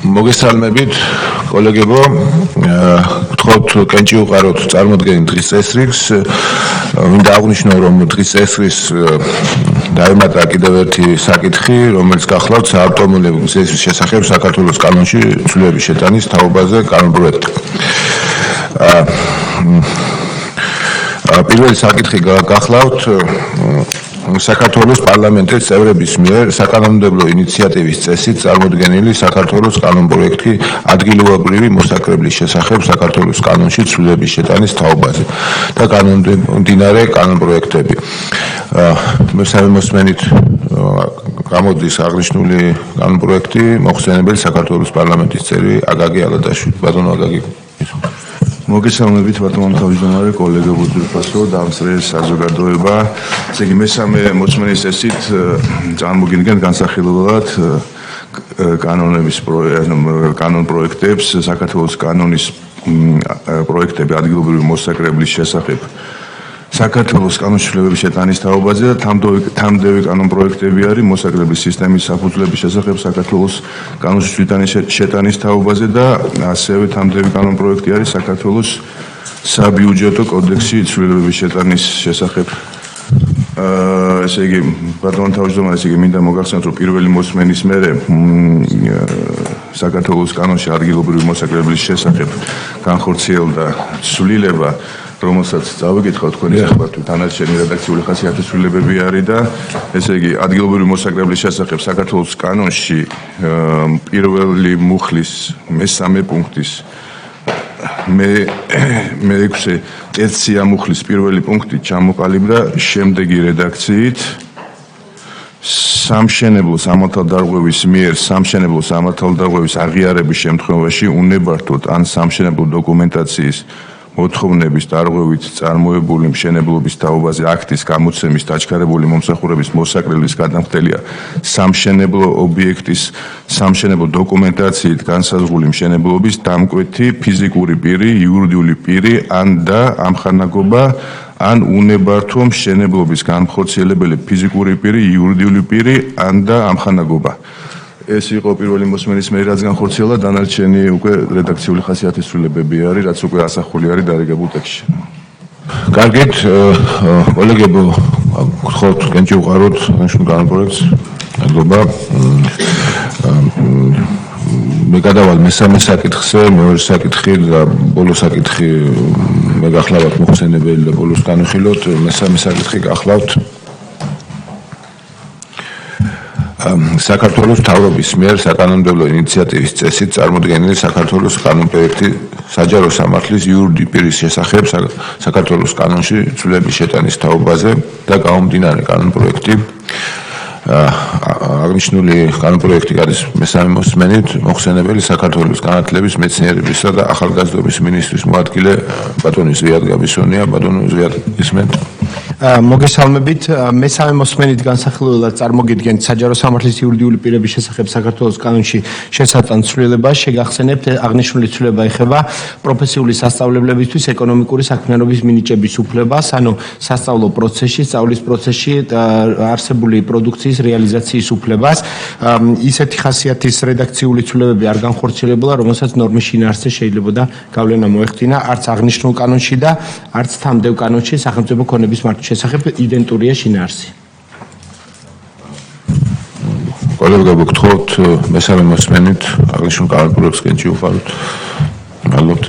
მოგესალმებით, კოლეგებო, გთხოვთ კენჭი უყაროთ წარმოდგენით დღის წესრიგს. მინდა აღვნიშნო, რომ დღის წესრიგს დაემატა კიდევ ერთი საკითხი, რომელიც გახლავთ საავტომობილო გზების შესახებ საქართველოს კანონში ცვლილების შეტანის თაობაზე კანონპროექტი. პირველი საკითხი გახლავთ საქართველოს პარლამენტის წევრების მიერ საკანონმდებლო ინიციატივის წესით წარმოდგენილი საქართველოს კანონპროექტი ადგილობრივი მოსაკრებლის შესახებ საქართველოს კანონში ცვლილების შეტანის თაობაზე და გამომდინარე კანონპროექტები. მესამე მოსმენით გამოდის აღნიშნული კანონპროექტი მოხსენებელი საქართველოს პარლამენტის წევრი აკაკი ალადაშვილი. ბატონო აკაკი. მოგესალმებით ბატონო თავმჯდომარე, კოლეგებო, ძვირფასო, დამსწრე საზოგადოება. ესე იგი მესამე მოწმენის წესით წარმოგიდგენთ განსახილველად კანონპროექტებს, საქართველოს კანონის პროექტები ადგილობრივი მოსაკრებლის შესახებ საქართველოს კანონში ცვლილების შეტანის თაობაზე და თამდევი კანონპროექტები არის მოსაკრებლის სისტემის საფუძვლების შესახებ საქართველოს კანონში ცვლილების შეტანის თაობაზე და ასევე თამდევი კანონპროექტი არის საქართველოს საბიუჯეტო კოდექსი ცვლილების შეტანის შესახებ. ესე იგი, ბატონო თავმჯდომარე, ესე იგი მინდა მოგახსენოთ, რომ პირველი მოსმენის მერე საქართველოს კანონში ადგილობრივი მოსაკრებლის შესახებ განხორციელდა ცვლილება, რომელსაც წავიკითხავთ თქვენი სახბართ თანაშემწე რედაქციული ხასიათის ცვლილებები არის და ესე იგი ადგილობრივი მოსაკრებლის შესახებ საქართველოს კანონში პირველი მუხლის მესამე პუნქტის მე-6 ტერცია-მუხლის პირველი პუნქტი ჩამოყალიბდა შემდეგი რედაქციით სამშენებლო სამართალდარღვევის მიერ სამშენებლო სამართალდარღვევის აღიარების შემთხვევაში უნებართვოდ ან სამშენებლო დოკუმენტაციის მოთხოვნების დარღვევით წარმოებული მშენებლობის თაობაზე აქტის გამოცემის დაჩქარებული მომსახურების მოსაკრებლის გადამხდელია სამშენებლო ობიექტის სამშენებლო დოკუმენტაციით განსაზღვრული მშენებლობის დამკვეთი ფიზიკური პირი, იურიდიული პირი ან და ამხანაგობა ან უნებართვო მშენებლობის განხორციელებელი ფიზიკური პირი, იურიდიული პირი ან და ამხანაგობა. ეს იყო პირველი მოსმენის მერე, რაც განხორციელდა, დანარჩენი უკვე რედაქციული ხასიათის ცვლილებები არის, რაც უკვე ასახული არის დარიგებულ ტექსტში. კარგით, კოლეგებო, გთხოვთ კენჭი უყაროთ აღნიშნულ კანონპროექტს. მადლობა. მე გადავალ მესამე საკითხზე, მეორე საკითხი და ბოლო საკითხი მე გახლავთ მოხსენებელი და ბოლოს განვიხილოთ. მესამე საკითხი გახლავთ საქართველოს მთავრობის მიერ საკანონმდებლო ინიციატივის წესით წარმოდგენილი საქართველოს კანონპროექტი საჯარო სამართლის იურიდიული პირის შესახებ საქართველოს კანონში ცვლილების შეტანის თაობაზე და გამომდინარე კანონპროექტი. აღნიშნული კანონპროექტი არის მესამე მოსმენით მოხსენებელი საქართველოს განათლების, მეცნიერებისა და ახალგაზრდობის მინისტრის მოადგილე ბატონი ზვიად გაბისონია. ბატონო ზვიად, ისმენთ. მოგესალმებით, მესამე მოსმენით განსახილველად წარმოგიდგენთ საჯარო სამართლის იურიდიული პირების შესახებ საქართველოს კანონში შესატან ცვლილებას. შეგახსენებთ, აღნიშნული ცვლილება ეხება პროფესიული სასწავლებლებისთვის ეკონომიკური საქმიანობის მინიჭების უფლებას, ანუ სასწავლო პროცესში, სწავლის პროცესში არსებული პროდუქციის რეალიზაციის უფლებას. ისეთი ხასიათის რედაქციული ცვლილებები არ განხორციელებულა, რომელსაც ნორმის შინაარსზე შეიძლებოდა გავლენა მოეხდინა არც აღნიშნულ კანონში და არც თამდევ კანონში სახელმწიფო ქონების მართვის შესახებ იდენტურია შინაარსი. კოლეგებო, გთხოვთ მესამე მოსმენით აღნიშნულ კანონპროექტს კენჭი უყაროთ. მადლობთ.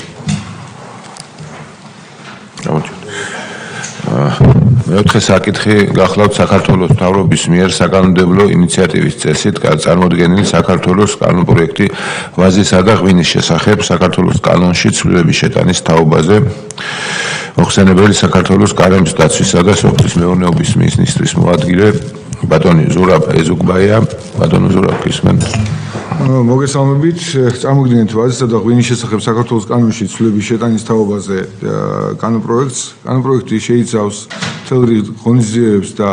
მეოთხე საკითხი გახლავთ საქართველოს მთავრობის მიერ საკანონმდებლო ინიციატივის წესით წარმოდგენილი საქართველოს კანონპროექტი ვაზისა და ღვინის შესახებ საქართველოს კანონში ცვლილების შეტანის თაობაზე. მოხსენებელი საქართველოს გარემოს დაცვისა და სოფლის მეურნეობის მინისტრის მოადგილე ბატონი ზურაბ ეზუგბაია. ბატონო ზურაბ, ისმენთ. მოგესალმებით, წარმოგიდგენთ ვაზისა და ღვინის შესახებ საქართველოს კანონში ცვლილების შეტანის თაობაზე კანონპროექტს. კანონპროექტი შეიცავს მთელ რიგ ღონისძიებებს და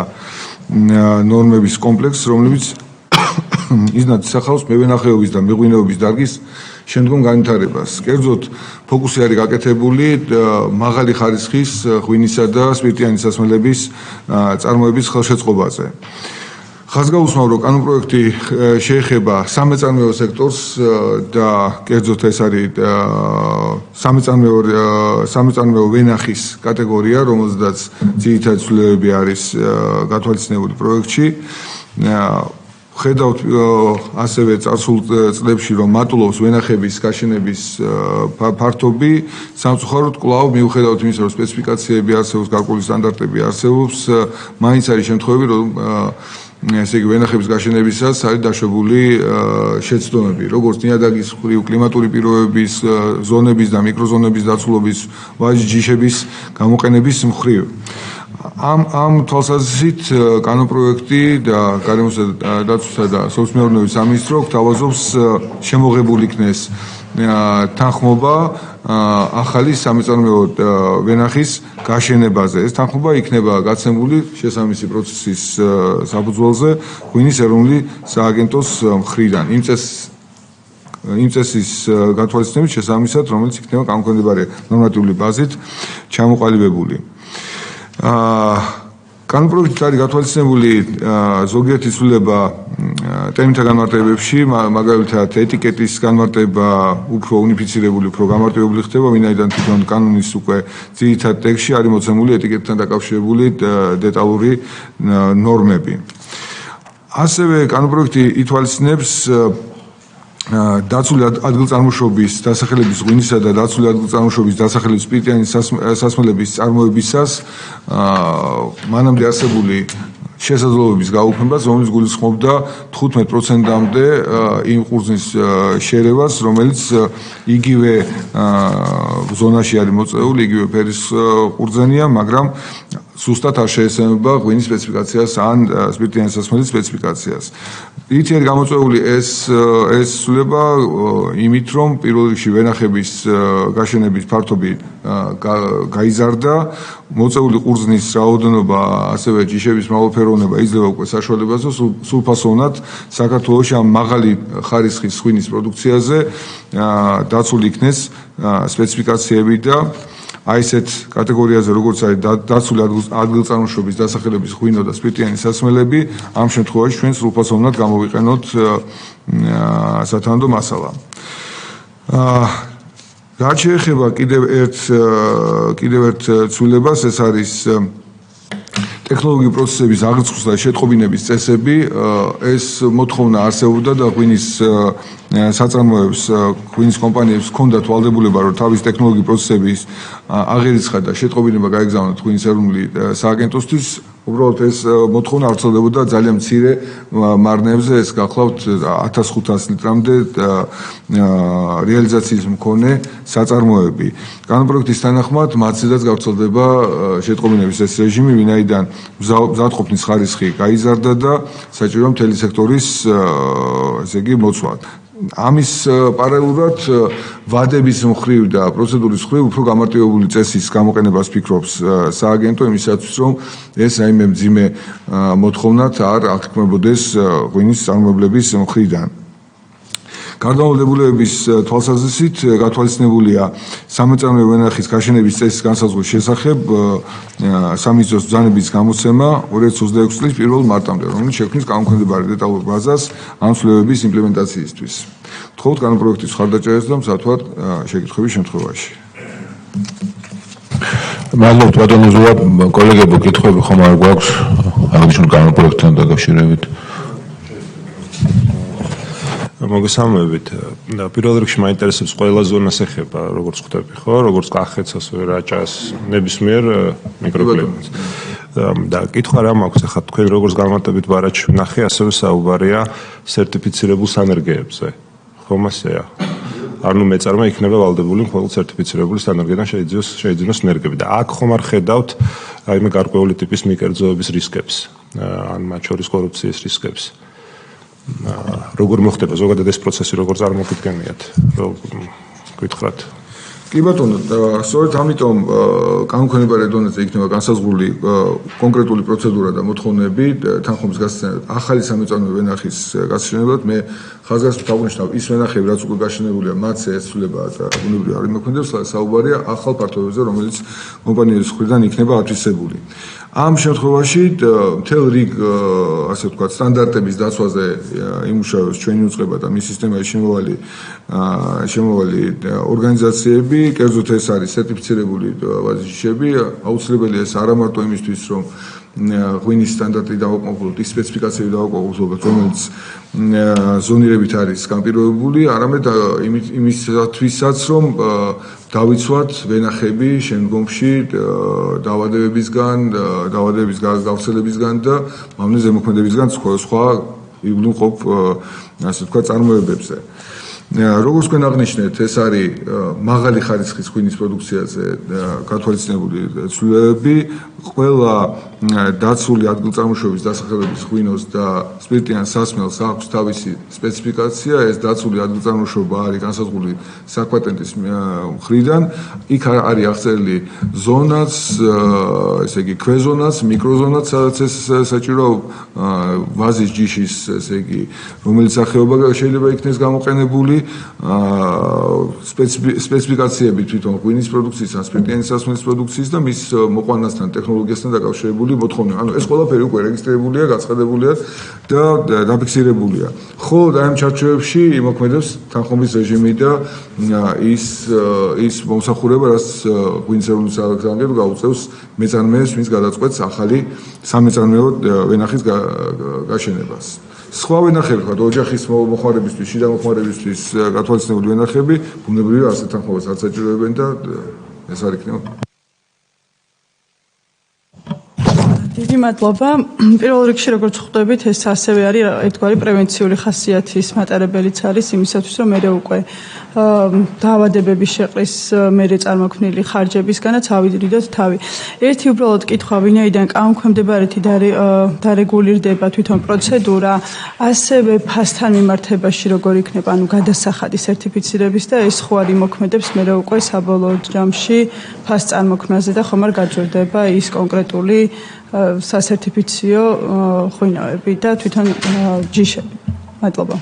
ნორმების კომპლექსს, რომლებიც იზნად ისახავს მევენახეობის და მეღვინეობის დარგის შემდგომ განვითარებას. კერძოდ, ფოკუსი არის გაკეთებული მაღალი ხარისხის ღვინისა და სპირტიანი სასმელების წარმოების ხელშეწყობაზე. ხაზგაუსმავ, რომ კანონპროექტი შეეხება სამეწარმეო სექტორს და კერძოდ ეს არის სამეწარმეო ვენახის კატეგორია, რომელზედაც ძირითადი ცვლილებები არის გათვალისწინებული პროექტში. ხედავთ ასევე წარსულ წლებში, რომ მატულობს ვენახების გაშენების ფართობი, სამწუხაროდ კვლავ მიუხედავად იმისა, რომ სპეციფიკაციები არსებობს, გარკვეული სტანდარტები არსებობს, მაინც არის შემთხვევები, რომ ესე იგი ვენახების გაშენებისას არის დაშვებული შეცდომები, როგორც ნიადაგის მხრივ, კლიმატური პირობების, ზონების და მიკროზონების დაცულობის, ვაჟის ჯიშების გამოყენების მხრივ. ამ თვალსაზრისით კანონპროექტი და გარემოსა დაცვისა და სოფლის სამინისტრო გვთავაზობს შემოღებულ იქნეს თანხმობა ახალი სამეწარმეო ვენახის გაშენებაზე. ეს თანხმობა იქნება გაცემული შესაბამისი პროცესის საფუძველზე ღვინის ეროვნული სააგენტოს მხრიდან. იმ წესის გათვალისწინებით შესაბამისად, რომელიც იქნება კანონქვემდებარე ნორმატიული ბაზით ჩამოყალიბებული. კანონპროექტით არის გათვალისწინებული ზოგიერთი ცვლილება ტერმინთა განმარტებებში, მაგალითად ეტიკეტის განმარტება უფრო უნიფიცირებული, უფრო გამარტივებული ხდება, ვინაიდან თვითონ კანონის უკვე ძირითად ტექსტში არის მოცემული ეტიკეტთან დაკავშირებული დეტალური ნორმები. ასევე კანონპროექტი ითვალისწინებს დაცული ადგილწარმოშობის დასახელების ღვინისა და დაცული ადგილწარმოშობის დასახელების სპირტიანი სასმელების წარმოებისას მანამდე არსებული შესაძლებლობის გაუქმებას, რომელიც გულისხმობდა 15%-მდე იმ ყურძნის შერევას, რომელიც იგივე ზონაში არის მოწეული, იგივე ფერის ყურძენია, მაგრამ სუსტად არ შეესაბამება ღვინის სპეციფიკაციას ან სპირტიანი სასმელის სპეციფიკაციას. რითი არის გამოწვეული ეს ცვლილება იმით, რომ პირველ რიგში ვენახების გაშენების ფართობი გაიზარდა, მოწეული ყურძნის რაოდენობა, ასევე ჯიშების მრავალფეროვნება იძლევა უკვე საშუალებას, სრულფასოვნად საქართველოში ამ მაღალი ხარისხის ღვინის პროდუქციაზე დაცული იქნეს სპეციფიკაციები და აი ესეთ კატეგორიაზე, როგორც არის დაცული ადგილწარმოშობის დასახელების ღვინო და სპირტიანი სასმელები, ამ შემთხვევაში ჩვენ სრულფასოვნად გამოვიყენოთ სათანადო მასალა. რაც შეეხება კიდევ ერთ ცვლილებას, ეს არის ტექნოლოგიური პროცესების აღრიცხვის და შეტყობინების წესები. ეს მოთხოვნა არსებობდა და ღვინის საწარმოებს, ღვინის კომპანიებს ჰქონდათ ვალდებულება, რომ თავის ტექნოლოგიური პროცესების აღერიცხა და შეტყობინება გაეგზავნათ ღვინის ეროვნული სააგენტოსთვის. უბრალოდ ეს მოთხოვნა ავრცელდებოდა ძალიან მცირე მარნეებზე, ეს გახლავთ 1500 ლიტრამდე რეალიზაციის მქონე საწარმოები. კანონპროექტის თანახმად მათზედაც გავრცელდება შეტყობინების ეს რეჟიმი, ვინაიდან მზადყოფნის ხარისხი გაიზარდა და საჭიროა მთელი სექტორის ესე იგი მოცვა. ამის პარალელურად ვადების მხრივ და პროცედურის მხრივ უფრო გამარტივებული წესის გამოყენებას ფიქრობს სააგენტო იმისათვის, რომ ეს რაიმე მძიმე მოთხოვნად არ აღქმებოდეს ღვინის წარმოებლების მხრიდან. გარდავალდებულების თვალსაზრისით გათვალისწინებულია სამეწარმეო ვენახის გაშენების წესის განსაზღვრის შესახებ სამინისტროს ბრძანების გამოცემა 2026 წლის 1 მარტამდე, რომელიც შექმნის კანონქვემდებარე დეტალურ ბაზას ამ ცვლილებების იმპლემენტაციისთვის. ვთხოვთ კანონპროექტის მხარდაჭერას და მსათვარ შეკითხვების შემთხვევაში. მადლობთ ბატონო ზურაბ, კოლეგებო, კითხვები ხომ არ გვაქვს აღნიშნულ კანონპროექტთან დაკავშირებით? მოგესალმებით. პირველ რიგში მაინტერესებს ყველა ზონას ეხება, როგორც ხვდები, ხო, როგორც კახეთს, ასევე რაჭას, ნებისმიერ მიკროკლიმატს. და კითხვა რა მაქვს, ახლა თქვენ როგორც განმარტებით ბარათში ვნახე, ასევე საუბარია სერტიფიცირებულ სანერგეებზე. ხომ ასეა? ანუ მეწარმე იქნება ვალდებული მხოლოდ სერტიფიცირებული სანერგედან შეიძინოს ნერგები და აქ ხომ არ ხედავთ რაიმე გარკვეული ტიპის მიკერძოების რისკებს, ან მათ შორის კორუფციის რისკებს. როგორ მოხდება ზოგადად ეს პროცესი, როგორ წარმოგიდგენიათ, გითხრათ? კი ბატონო, სწორედ ამიტომ კანონქვემდებარე დონეზე იქნება განსაზღვრული კონკრეტული პროცედურა და მოთხოვნები თანხმობის გასცემად ახალი სამეწარმეო ვენახის გაშენებად. მე ხაზგასმით აღნიშნავ ის ვენახები, რაც უკვე გაშენებულია, მათზე ეს ცვლილება ბუნებრივი არ იმოქმედებს, საუბარია ახალ ფართობებზე, რომელიც კომპანიების მხრიდან იქნება ათვისებული. ამ შემთხვევაში მთელ რიგ ასე ვთქვათ სტანდარტების დაცვაზე იმუშავებს ჩვენი უწყება და მის სისტემაში შემოვალი ორგანიზაციები, კერძოდ ეს არის სერტიფიცირებული ვაზის ჯიშები, აუცილებელია ეს არა მარტო იმისთვის, რომ ღვინის სტანდარტი დავაკმაყოფილოთ, ის სპეციფიკაციები დავაკმაყოფილოთ, რომელიც ზონირებით არის განპირობებული, არამედ იმისათვისაც, რომ დავიცვათ ვენახები შემდგომში დაავადებებისგან, დაავადებების გავრცელებისგან და მამლის ზემოქმედებისგან სხვა იგულმყოფ ასე ვთქვათ წარმოებებზე. როგორც თქვენ აღნიშნეთ, ეს არის მაღალი ხარისხის ღვინის პროდუქციაზე გათვალისწინებული ცვლილებები, ყველა დაცული ადგილწარმოშობის დასახელების ღვინოს და სპირტიან სასმელს აქვს თავისი სპეციფიკაცია, ეს დაცული ადგილწარმოშობა არის განსაზღვრული საკვატენტის მხრიდან, იქ არის აღწერილი ზონაც, ესე იგი ქვეზონაც, მიკროზონაც, სადაც ეს საჭირო ვაზის ჯიშის, ესე იგი, რომელიც სახეობა შეიძლება იქნეს გამოყენებული, სპეციფიკაციები თვითონ ღვინის პროდუქციის, ან სპირტიანი სასმელის პროდუქციის და მის მოყვანასთან ტექნოლოგიასთან დაკავშირებული მოთხოვნა. ანუ ეს ყველაფერი უკვე რეგისტრირებულია, გაცხადებულია და დაფიქსირებულია. ხოლო ამ ჩარჩოებში იმოქმედებს თანხმობის რეჟიმი და ის მომსახურება, რაც ღვინის ეროვნული სააგენტო გაუწევს მეწარმეებს, ვინც გადაწყვეტს ახალი სამეწარმეო ვენახის გაშენებას. სხვა ვენახები, თქვა ოჯახის მოხმარებისთვის, შიდა მოხმარებისთვის გათვალისწინებული ვენახები, ბუნებრივია ასეთ თანხმობას არ საჭიროებენ და ეს არ იქნება. დიდი მადლობა. პირველ რიგში როგორც ხვდებით, ეს ასევე არის ერთგვარი პრევენციული ხასიათის მატარებელიც არის იმისათვის, რომ მერე უკვე დაავადებების შეყრის მერე წარმოქმნილი ხარჯებისგანაც ავიდრიდოთ თავი. ერთი უბრალოდ კითხვა, ვინაიდან კანონქვემდებარეთი დარეგულირდება თვითონ პროცედურა, ასევე ფასთან მიმართებაში როგორ იქნება, ანუ გადასახადი სერტიფიცირების და ეს ხო არ იმოქმედებს მერე უკვე საბოლოო ჯამში ფას წარმოქმნაზე და ხომ არ გაჯერდება ის კონკრეტული სასერტიფიციო ღვინოები და თვითონ ჯიშები. მადლობა.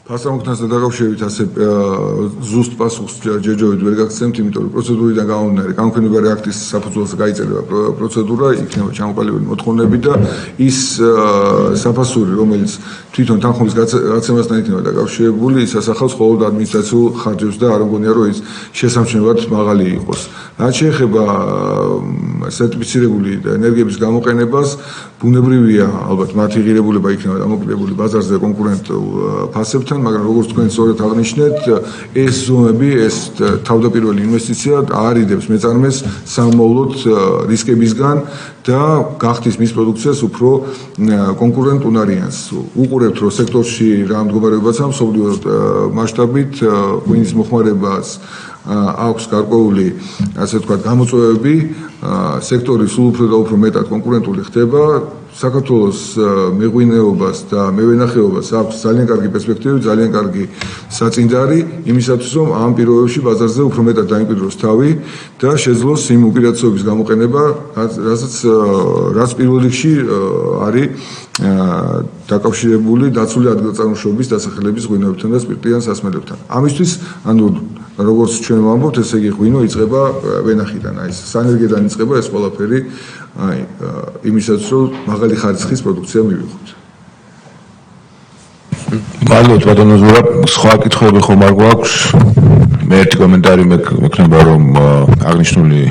ფასწარმოქმნასთან დაკავშირებით ასე ზუსტ პასუხს ჯერჯერობით ვერ გაგცემთ, იმიტომ რომ პროცედურიდან გამომდინარე კანონქვემდებარე აქტის საფუძველზე გაიწერება პროცედურა, იქნება ჩამოყალიბებული მოთხოვნები და ის საფასური, რომელიც თვითონ თანხმობის გაცემასთან იქნება დაკავშირებული, ის ასახავს მხოლოდ ადმინისტრაციულ ხარჯებს და არ მგონია, რომ ის შესამჩნევად მაღალი იყოს. რაც შეეხება სერტიფიცირებული ენერგიების გამოყენებას, ბუნებრივია, ალბათ მათი ღირებულება იქნება დამოკიდებული ბაზარზე კონკურენტულ ფასებთან, მაგრამ როგორც თქვენ სწორედ აღნიშნეთ, ეს ზომები, ეს თავდაპირველი ინვესტიცია არიდებს მეწარმეს სამოვლოდ რისკებისგან და გახდის მის პროდუქციას უფრო კონკურენტუნარიანს. უყურებთ, რომ სექტორში რა მდგომარეობაა მსოფლიო მასშტაბით, ღვინის მოხმარებას აქვს გარკვეული, ასე ვთქვათ, გამოწვევები, სექტორი სულ უფრო და უფრო მეტად კონკურენტული ხდება. საქართველოს მეღვინეობას და მევენახეობას აქვს ძალიან კარგი პერსპექტივები, ძალიან კარგი საწინდარი იმისათვის, რომ ამ პირობებში ბაზარზე უფრო მეტად დაიმკვიდროს თავი და შეძლოს იმ უპირატესობების გამოყენება, რაც პირველ რიგში არის დაკავშირებული დაცული ადგილწარმოშობის დასახელების ღვინოებთან და სპირტიან სასმელებთან. ამისთვის, ანუ როგორც ჩვენ ვამბობთ, ესე იგი ღვინო იწყება ვენახიდან, აი სანერგედან იწყება ეს ყველაფერი, აი იმისაც რომ მაღალი ხარისხის პროდუქცია მივიღოთ. მადლობთ ბატონო ზურაბ, სხვა კითხვები ხომ არ გვაქვს? მე ერთი კომენტარი მექნება, რომ აღნიშნული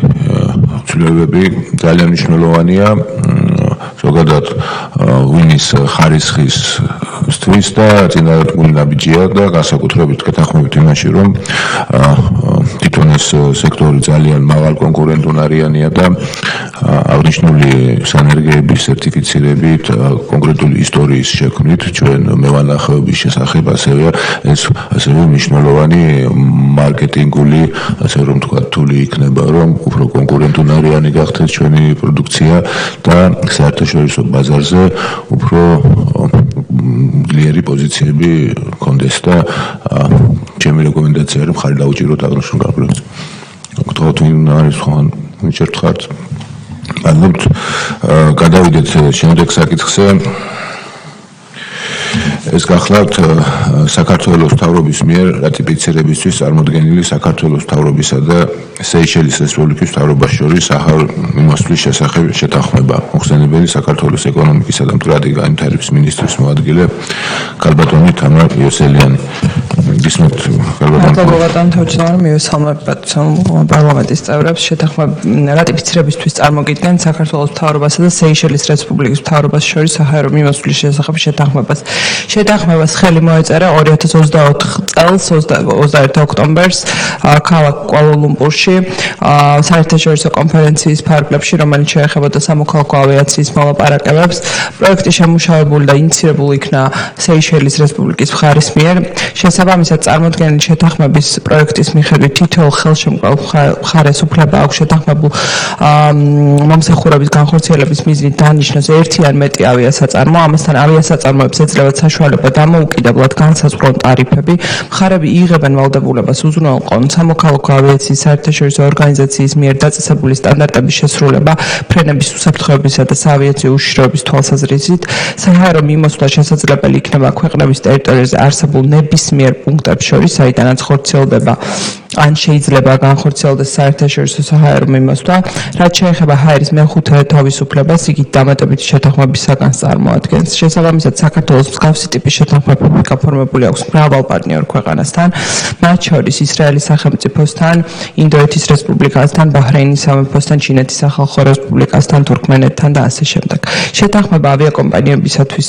ცვლილებები ძალიან მნიშვნელოვანია ზოგადად ღვინის ხარისხის თვის და წინააღმდეგ ნაბიჯია და განსაკუთრებით კეთახმებით იმაში, რომ თვითონ ეს სექტორი ძალიან მაღალ კონკურენტუნარიანია და აღნიშნული სანერგეების სერტიფიცირებით, კონკრეტული ისტორიის შექმნით ჩვენ მევენახეობის შესახებ ასევე მნიშვნელოვანი მარკეტინგული, ასე რომ თქვა, თული იქნება, რომ უფრო კონკურენტუნარიანი გახდეს ჩვენი პროდუქცია და საერთაშორისო ბაზარზე უფრო ძლიერი პოზიციები კონდეს და ჩემი რეკომენდაცია არის მხარი დაუჭიროთ აღნიშნულ გარკვეულებს. გთხოვთ, ვინ არის ხან ვიჭერთ ხართ? მადლობთ. გადავიდეთ შემდეგ საკითხზე. ეს გახლავთ საქართველოს მთავრობის მიერ რატიფიცირებისთვის წარმოდგენილი საქართველოს მთავრობისა და სეიშელის რესპუბლიკის მთავრობას შორის საჰარო მიმოსვლის შესახებ შეთანხმება. მოხსენებელი საქართველოს ეკონომიკისა და მდგრადი განვითარების მინისტრის მოადგილე ქალბატონი თამარ იოსელიანი. გისმენთ ქალბატონი თავმჯდომარე მივესალმებათ პარლამენტის წევრებს რატიფიცირებისთვის წარმოგიდგენთ საქართველოს მთავრობასა და სეიშელის რესპუბლიკის მთავრობას შორის საჰაერო მიმოსვლის შესახებ შეთანხმებას. შეთანხმებას ხელი მოეწერა 2024 წელს 21 ოქტომბერს ქალაქ კუალა-ლუმპურში საერთაშორისო კონფერენციის ფარგლებში, რომელიც შეეხებოდა სამოქალაქო ავიაციის მოლაპარაკებებს. პროექტი შემუშავებული და ინიციირებული იქნა სეიშელის რესპუბლიკის მხარის მიერ. შესაბამისად, წარმოდგენილი შეთანხმების პროექტის მიხედვით თითოეულ ხელშემკრავ მხარეს უფლება აქვს შეთანხმებულ მომსახურების განხორციელების მიზნით დანიშნოს ერთი ან მეტი ავიასაწარმო. ამასთან ავიასაწარმოებს ეძლევათ საშუალება დამოუკიდებლად განსაზღვრონ ტარიფები. მხარები იღებენ ვალდებულებას უზრუნველყონ სამოქალაქო ავიაციის საერთაშორისო ორგანიზაციის მიერ დაწესებული სტანდარტების შესრულება ფრენების უსაფრთხოებისა და საავიაციო უშიშროების თვალსაზრისით. საჰაერო მიმოსვლა შესაძლებელი იქნება ქვეყნების ტერიტორიაზე არსებულ ნებისმიერ პუნქტებს შორის, საიდანაც ხორციელდება ან შეიძლება განხორციელდეს საერთაშორისო საჰაერო მიმოსვლა. რაც შეეხება ჰაერის მეხუთე თავისუფლებას, იგი დამატებითი შეთანხმებისაგან წარმოადგენს. შესაბამისად, საქართველოს მსგავსი ტიპის შეთანხმებები გაფორმებული აქვს მრავალ პარტნიორ ქვეყანასთან, მათ შორის ისრაელის სახელმწიფოსთან, ინდოეთის რესპუბლიკასთან, ბაჰრეინის სამეფოსთან, ჩინეთის სახალხო რესპუბლიკასთან, თურქმენეთთან და ასე შემდეგ. შეთანხმება ავიაკომპანიებისათვის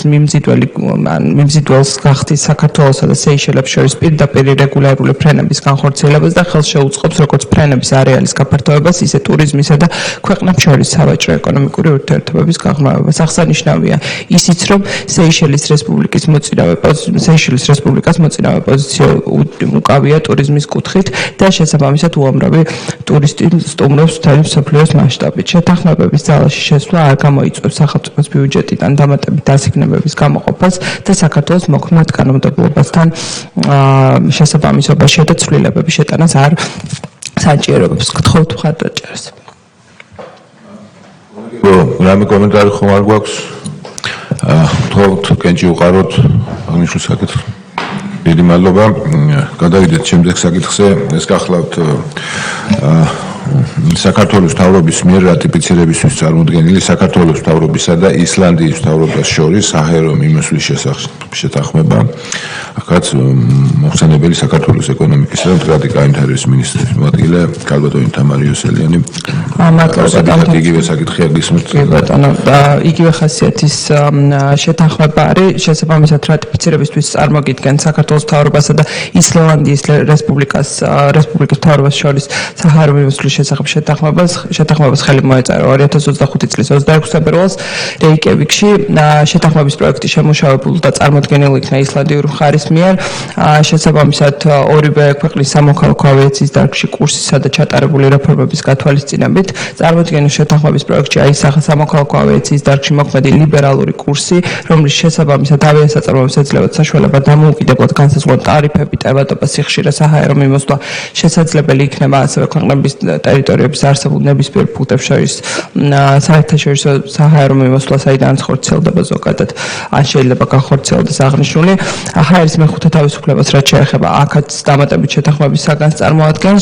მიმზიდველს გახდის საქართველოსა და სეიშელებს შორის პირდაპირ რეგულარული ფრენების განხორციელებას და ხელს შეუწყობს როგორც ფრენების არეალის გაფართოებას, ისე ტურიზმისა და ქვეყნებს შორის სავაჭრო ეკონომიკური ურთიერთობების გაღრმავებას. აღსანიშნავია ისიც, რომ სეიშელის რესპუბლიკას მოწინავე პოზიცია უკავია ტურიზმის კუთხით და შესაბამისად უამრავი ტურისტი სტუმრობს მთელი მსოფლიოს მასშტაბით. შეთანხმებების ძალაში შესვლა არ გამოიწვევს სახელმწიფოს ბიუჯეტიდან დამატებით დასიგნებების გამოყოფას და საქართველოს მოქმედ კანონმდებლობასთან შესაბამისობაში და ცვლილებების შეტანას არ საჭიროებს. გთხოვთ მხარდაჭერას. რამე კომენტარი ხომ არ გვაქვს? გთხოვთ კენჭი უყაროთ აღნიშნულ საკითხს. დიდი მადლობა. გადავიდეთ შემდეგ საკითხზე. ეს გახლავთ საქართველოს მთავრობის მიერ რატიფიცირებისთვის წარმოდგენილი საქართველოს მთავრობისა და ისლანდიის მთავრობას შორის საჰაერო მიმოსვლის შეთანხმება. აქაც მოხსენებელი საქართველოს ეკონომიკისა და მდგრადი განვითარების მინისტრის მოადგილე ქალბატონი თამარ იოსელიანი. მადლობა. იგივე საკითხია გისმენთ. იგივე ხასიათის შეთანხმება არის. შესაბამისად, რატიფიცირებისთვის წარმოგიდგენთ საქართველოს მთავრობასა და ისლანდიის რესპუბლიკის მთავრობას შორის საჰაერო მიმოსვლის შესახებ შეთანხმებას ხელი მოეწერა 2025 წლის 26 თებერვალს რეიკიავიკში. შეთანხმების პროექტი შემუშავებული და წარმოდგენილი იქნა ისლანდიური მხარის მიერ. შესაბამისად, ორივე ქვეყნის სამოქალაქო ავიაციის დარგში კურსისა და ჩატარებული რეფორმების გათვალისწინებით წარმოდგენილ შეთანხმების პროექტში აისახა სამოქალაქო ავიაციის დარგში მოქმედი ლიბერალური კურსი, რომლის შესაბამისად ავიასაწარმოებს ეძლევათ საშუალება დამოუკიდებლად განსაზღვრონ ტარიფები, ტევადობა, სიხშირე, საჰაერო მიმოსვლა. შესაძლებელი იქნება ასევე ქვეყნების ტერიტორიების არსებულ ნებისმიერ პუნქტებს შორის საერთაშორისო საჰაერო მიმოსვლა, საიდანაც ხორციელდება ზოგადად ან შეიძლება განხორციელდეს აღნიშნული ჰაერის მეხუთე თავისუფლებას, რაც შეეხება აქაც დამატებით შეთანხმების საგანს წარმოადგენს.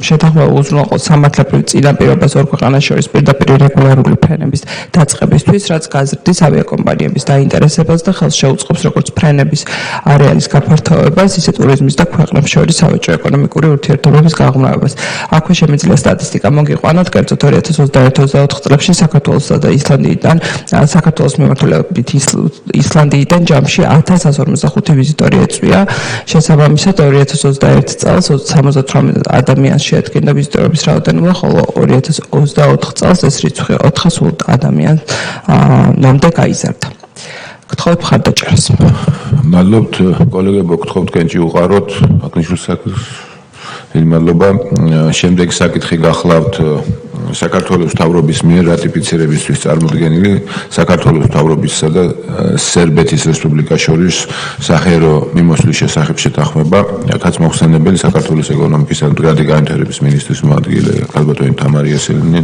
შეთანხმება უზრუნველყოფს სამართლებრივ წინაპირობას ორ ქვეყანას შორის პირდაპირ რეგულარული ფრენების დაწყებისთვის, რაც გაზრდის ავიაკომპანიების დაინტერესებას და ხელს შეუწყობს როგორც ფრენების არეალის გაფართოებას, ისე ტურიზმის და ქვეყნებს შორის სავაჭრო ეკონომიკური ურთიერთობების გაღრმავებას. აქვე შემიძლია სტატისტიკა მოგიყვანოთ, კერძოდ 2021-24 წლებში საქართველოსა და ისლანდიიდან საქართველოს მიმართულებით ისლანდიიდან ჯამში 1145 ვიზიტორი ეწვია. შესაბამისად, 2021 წელს 78 ადამიანს შეადგენდა ვიზიტორების რაოდენობა, ხოლო 2024 წელს ეს რიცხვი 400 ადამიანამდე გაიზარდა. გთხოვთ მხარდაჭერას. მადლობთ კოლეგებო, გთხოვთ კენჭი უყაროთ აღნიშნულ საკითხს. დიდი მადლობა. შემდეგი საკითხი გახლავთ საქართველოს მთავრობის მიერ რატიფიცირებისთვის წარმოდგენილი საქართველოს მთავრობისა და სერბეთის რესპუბლიკას შორის საჰაერო მიმოსვლის შესახებ შეთანხმება, რაც მოხსენებელი საქართველოს ეკონომიკის და მდგრადი განვითარების მინისტრის მოადგილე ქალბატონი თამარი ესელინი,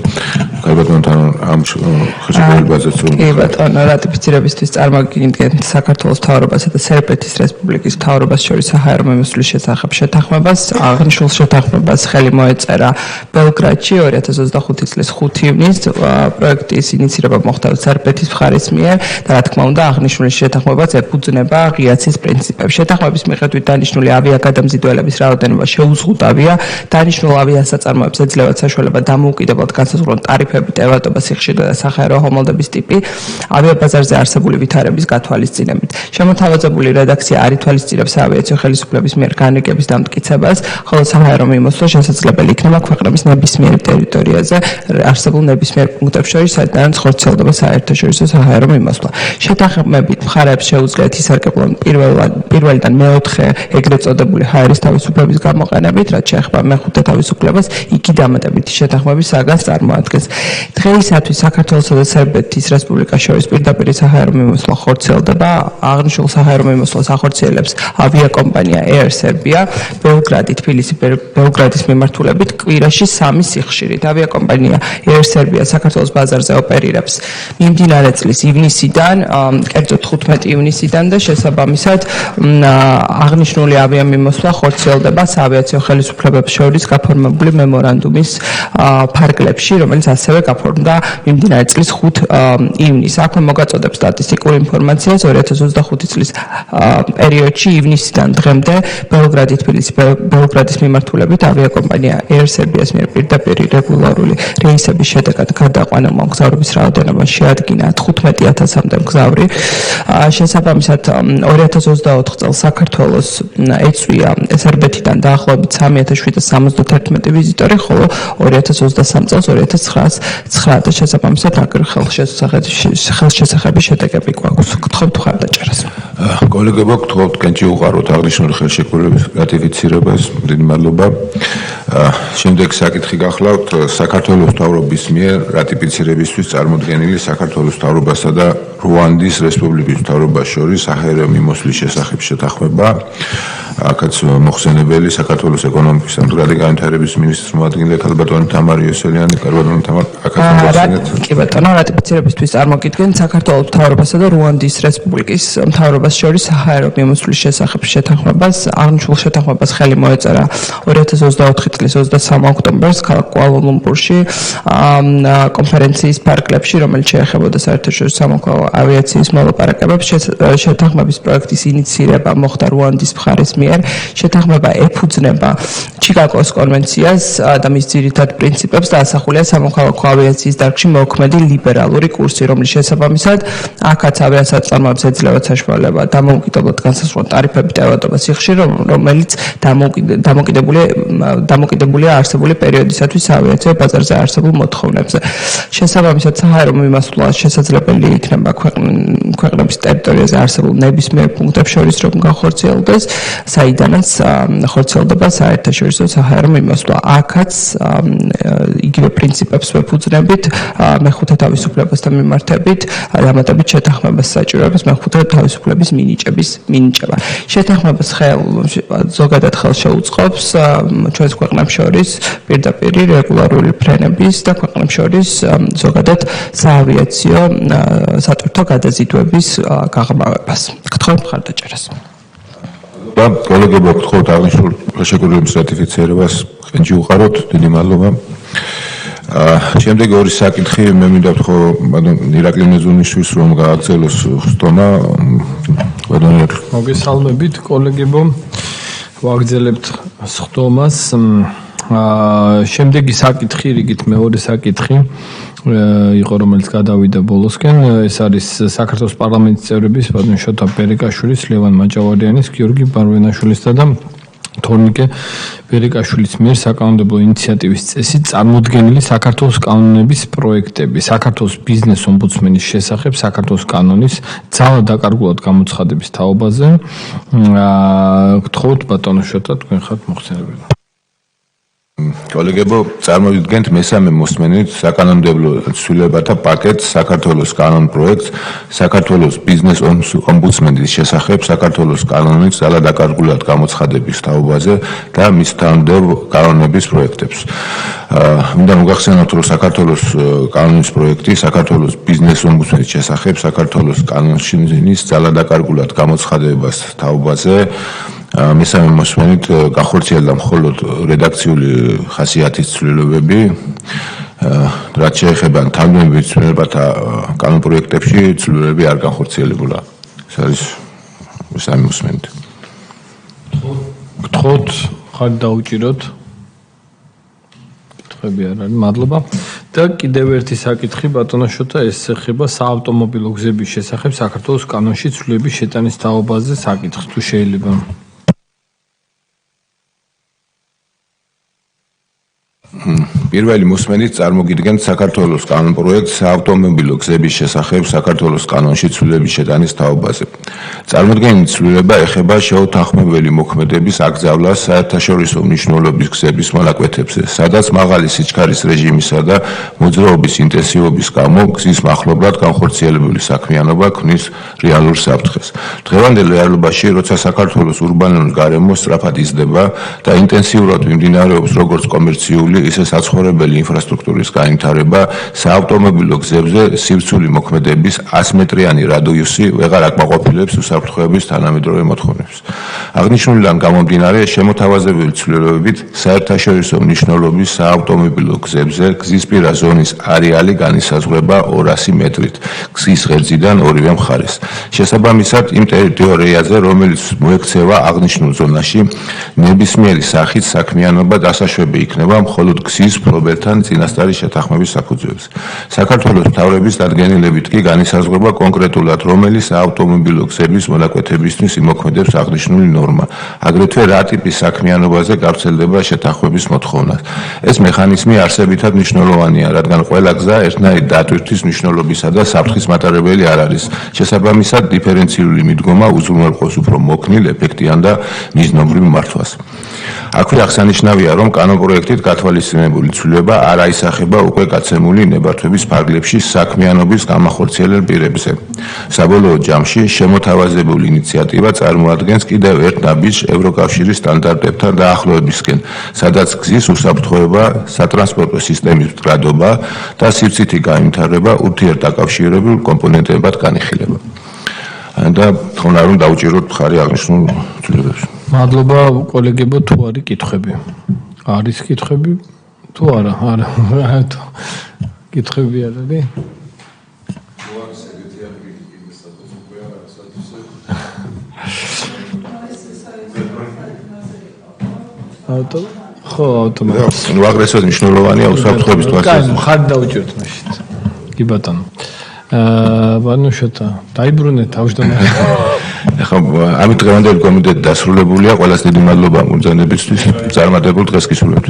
ქალბატონთან ამ ხელშეკრულებაზეც რომ კი ბატონო, რატიფიცირებისთვის წარმოგიდგენთ საქართველოს მთავრობასა და სერბეთის რესპუბლიკის მთავრობას შორის საჰაერო მიმოსვლის შესახებ შეთანხმებას. აღნიშნულ შეთანხმებას ხელი მოეწერა ბელგრადში 2025 წლის 5 ივნისს. პროექტის ინიცირება მოხდა სერბეთის მხარის მიერ და რა თქმა უნდა აღნიშნული შეთანხმებაც ეფუძნება ღიაცის პრინციპებს. შეთანხმების მიხედვით დანიშნული ავიაგადამზიდველების რაოდენობა შეუზღუდავია. დანიშნულ ავიასაწარმოებს ეძლევათ საშუალება დამოუკიდებლად განსაზღვრონ ტარიფებით, ევადობა, სიხშირე და საჰაერო ჰომოლდების ტიპი ავიაბაზარზე არსებული ვითარების გათვალისწინებით. შემოთავაზებული რედაქცია არ ითვალისწინებს ავიაციო ხელისუფლების მიერ განრიგების დამტკიცებას, ხოლო საჰაერო მიმოსვლა შესაძლებელი იქნება ქვეყნების ნებისმიერ ტერიტორიაზე არსებულ ნებისმიერ პუნქტებს შორის, სადაც ხორციელდება საერთაშორისო საჰაერო მიმოსვლა. შეთანხმებით მხარეებს შეუძლიათ ისარგებლონ პირველიდან მეოთხე ეგრეთ წოდებული ჰაერის თავისუფლების გამოყენებით, რაც შეეხება მეხუთე თავისუფლებას, იგი დამატებითი შეთანხმების საგანს წარმოადგენს. დღეისათვის საქართველოსა და სერბეთის რესპუბლიკას შორის პირდაპირ საჰაერო მიმოსვლა ხორციელდება. აღნიშნულ საჰაერო მიმოსვლას ახორციელებს ავიაკომპანია Air Serbia, ბელგრადი, თბილისი, ბელგრადის მიმართულებით კვირაში 3 სიხშირით. ავიაკომპანია Air Serbia საქართველოს ბაზარზე ოპერირებს მიმდინარე წლის ივნისიდან, კერძოდ 15 ივნისიდან და შესაბამისად აღნიშნული ავიამიმოსვლა ხორციელდება საავიაციო ხელისუფლებებს შორის გაფორმებული მემორანდუმის ფარგლებში, რომელიც ასევე გაფორმდა მიმდინარე წლის 5 ივნისს. აქვე მოგაწოდებს სტატისტიკურ ინფორმაციას 2025 წლის პერიოდში ივნისიდან დღემდე ბელგრადი, თბილისი, ბელგრადის მიმართულებით ავიაკომპანია Air Serbia-ს მიერ პირდაპირ რეგულარული რეისების შედეგად გადაყვანილმა მგზავრების რაოდენობა შეადგინა 15,000-მდე მგზავრი. შესაბამისად 2024 წელს საქართველოს ეწვია სერბეთიდან დაახლოებით 3771 ვიზიტორი, ხოლო 2023 წელს 2909 და შესაბამისად აგრ ხელშესახების შედეგები გვაქვს. გთხოვთ მხარდაჭერას. კოლეგებო, გთხოვთ კენჭი უყაროთ აღნიშნული ხელშეკრულების რატიფიცირებას. დიდი მადლობა. შემდეგ საკითხი გახლავთ საქართველოს მთავრობის მიერ რატიფიცირებისთვის წარმოდგენილი საქართველოს მთავრობასა და რუანდის რესპუბლიკის მთავრობას შორის საჰაერო მიმოსვლის შესახებ შეთანხმება. აქაც მოხსენებელი საქართველოს ეკონომიკის და მდგრადი განვითარების მინისტრის მოადგილე ქალბატონი თამარი ესელიანი, ქალბატონი თამარი აქაც მოხსენეთ. კი ბატონო, რატიფიცირებისთვის წარმოგიდგენთ საქართველოს მთავრობასა და რუანდის რესპუბლიკის მთავრობას შორის საჰაერო მიმოსვლის შესახებ შეთანხმებას. აღნიშნულ შეთანხმებას ხელი მოეწერა 2024 წლის 23 ოქტომბერს ქალაქ კუალა-ლუმპურში კონფერენციის ფარგლებში, რომელიც შეეხებოდა საერთაშორისო სამოქალაქო ავიაციის მოლაპარაკებებს. შეთანხმების პროექტის ინიცირება მოხდა რუანდის მხარის მიერ. შეთანხმება ეფუძნება ჩიკაგოს კონვენციას და მის ძირითად პრინციპებს და ასახულია სამოქალაქო ავიაციის დარგში მოქმედი ლიბერალური კურსი, რომლის შესაბამისად აქაც ავიასაწარმოებს ეძლევათ საშუალება დამოუკიდებლად განსაზღვრონ ტარიფებით, ევადობა, სიხშირე, რომელიც დამოკიდებულია არსებული პერიოდისათვის ავიაციო ბაზარზე არსებულ მოთხოვნებზე. შესაბამისად საჰაერო მიმოსვლა შესაძლებელი იქნება ქვეყნების ტერიტორიაზე არსებულ ნებისმიერ პუნქტებს შორის რომ განხორციელდეს, საიდანაც ხორციელდება საერთაშორისო საჰაერო მიმოსვლა. აქაც იგივე პრინციპებს ვეფუძნებით, მეხუთე თავისუფლებასთან მიმართებით, დამატებით შეთანხმებას საჭიროებას მეხუთე თავისუფლების მინიჭება. შეთანხმებას ზოგადად ხელს შეუწყობს ჩვენს ქვეყნებს შორის პირდაპირ რეგულარული ფრენების და ქვეყნებს შორის ზოგადად საავიაციო სატვირთო გადაზიდვების გაღრმავებას. გთხოვთ მხარდაჭერას. კოლეგებო, გთხოვთ აღნიშნულ ხელშეკრულების რატიფიცირებას კენჭი უყაროთ. დიდი მადლობა. შემდეგი ორი საკითხი მე მინდა ვთქო ირაკლი მეზონიშვილს რომ გააგრძელოს ხსტომა. მოგესალმებით კოლეგებო. ვაგრძელებთ ხსტომას. შემდეგი საკითხი, რიგით მეორე საკითხი იყო, რომელიც გადავიდა ბოლოსკენ. ეს არის საქართველოს პარლამენტის წევრების ბატონ შოთა ბერიკაშვილის, ლევან მაჭავარიანის, გიორგი ბარვენაშვილისა და თორნიკე ბერიკაშვილის მიერ საკანონმდებლო ინიციატივის წესით წარმოდგენილი საქართველოს კანონების პროექტები, საქართველოს ბიზნეს ომბუდსმენის შესახებ საქართველოს კანონის ძალა დაკარგულად გამოცხადების თაობაზე. გთხოვთ ბატონო შოთა, თქვენ ხართ მოხსენებელი. კოლეგებო, წარმოვიდგენთ მესამე მოსმენით საკანონმდებლო ცვლილებათა პაკეტს, საქართველოს კანონ პროექტს, საქართველოს ბიზნეს ომბუდსმენის შესახებ საქართველოს კანონის ძალადაკარგულად გამოცხადების თაობაზე და მის თანამდებობ კანონების პროექტებს. მინდა მოგახსენოთ, რომ საქართველოს კანონის პროექტი საქართველოს ბიზნეს ომბუდსმენის შესახებ საქართველოს კანონის ძალადაკარგულად გამოცხადებას თაობაზე მესამე მოსმენით განხორციელდა მხოლოდ რედაქციული ხასიათის ცვლილებები, რაც შეეხება თანამდებობრივ ცვლილებათა კანონპროექტებში ცვლილებები არ განხორციელებულა. ეს არის მესამე მოსმენით. გთხოვთ, ხარ დაუჭიროთ. კითხები არ არის, მადლობა. და კიდევ ერთი საკითხი ბატონო შოთა, ეს ეხება საავტომობილო გზების შესახებ საქართველოს კანონში ცვლილების შეტანის თაობაზე საკითხს, თუ შეიძლება. პირველი მოსმენით წარმოგიდგენთ საქართველოს კანონ პროექტს საავტომობილო გზების შესახებ საქართველოს კანონში ცვლილების შეტანის თაობაზე. წარმოდგენილი ცვლილება ეხება შეუთანხმებელი მოქმედების აკრძალვას საერთაშორისო მნიშვნელობის გზების მონაკვეთებზე, სადაც მაღალი სიჩქარის რეჟიმისა და მოძრაობის ინტენსივობის გამო გზის მახლობლად განხორციელებული საქმიანობა ქმნის რეალურ საფრთხეს. დღევანდელ რეალობაში, როცა საქართველოს ურბანული გარემო სწრაფად იზრდება და ინტენსიურად მიმდინარეობს როგორც კომერციული, ისე საცხოვრებელი ინფრასტრუქტურის განვითარება, საავტომობილო გზებზე სივრცული მოქმედების 100 მეტრიანი რადიუსი ვეღარ აკმაყოფილებს უსაფრთხოების თანამედროვე მოთხოვნებს. აღნიშნულიდან გამომდინარე, შემოთავაზებელი ცვლილებებით საერთაშორისო მნიშვნელობის საავტომობილო გზებზე გზისპირა ზონის არეალი განისაზღვრება 200 მეტრით გზის ღერძიდან ორივე მხარეს. შესაბამისად, იმ ტერიტორიაზე, რომელიც მოექცევა აღნიშნულ ზონაში, ნებისმიერი სახის საქმიანობა დასაშვები იქნება მხოლოდ გზის მფლობელთან წინასწარი შეთანხმების საფუძველზე. საქართველოს მთავრობის დადგენილებით კი განისაზღვრება კონკრეტულად რომელი საავტომობილო გზების მონაკვეთებისთვის იმოქმედებს აღნიშნული ნორმა, აგრეთვე რა ტიპის საქმიანობაზე გავრცელდება შეთანხმების მოთხოვნა. ეს მექანიზმი არსებითად მნიშვნელოვანია, რადგან ყველა გზა ერთნაირი დატვირთვის მნიშვნელობისა და საფრთხის მატარებელი არ არის. შესაბამისად, დიფერენციული მიდგომა უზრუნველყოფს უფრო მოქნილ, ეფექტიან და მიზნობრივ მართვას. აქვე აღსანიშნავია, რომ კანონპროექტით გათვალისწინებული ცვლილება არ აისახება უკვე გაცემული ნებართვების ფარგლებში საქმიანობის გამახორციელებელ პირებზე. საბოლოო ჯამში შემოთავაზებული ინიციატივა წარმოადგენს კიდევ ერთ ნაბიჯს ევროკავშირის სტანდარტებთან დაახლოებისკენ, სადაც გზის უსაფრთხოება, სატრანსპორტო სისტემის მდგრადობა და სივრცითი განვითარება ურთიერთდაკავშირებულ კომპონენტებად განიხილება. და თქმა უნდა, დაუჭიროთ მხარი აღნიშნულ ცვლილებებს. მადლობა კოლეგებო, თუ არის კითხვები? არის კითხვები? თუ არა, არა. კითხვები არ არის? ხო, ავტომატურად. ნუ აგრესიულად მნიშვნელოვანია უსაფრთხოების თვალსაზრისით. კაი, ხარ დაუჭიროთ მაშინ. კი ბატონო. ბანო შოთა, დაიბრუნეთ თავმჯდომარე. ეხლა ამით დღევანდელი კომიტეტი დასრულებულია. ყველას დიდი მადლობა მოგზაურობისთვის. წარმატებულ დღეს გისურვებთ.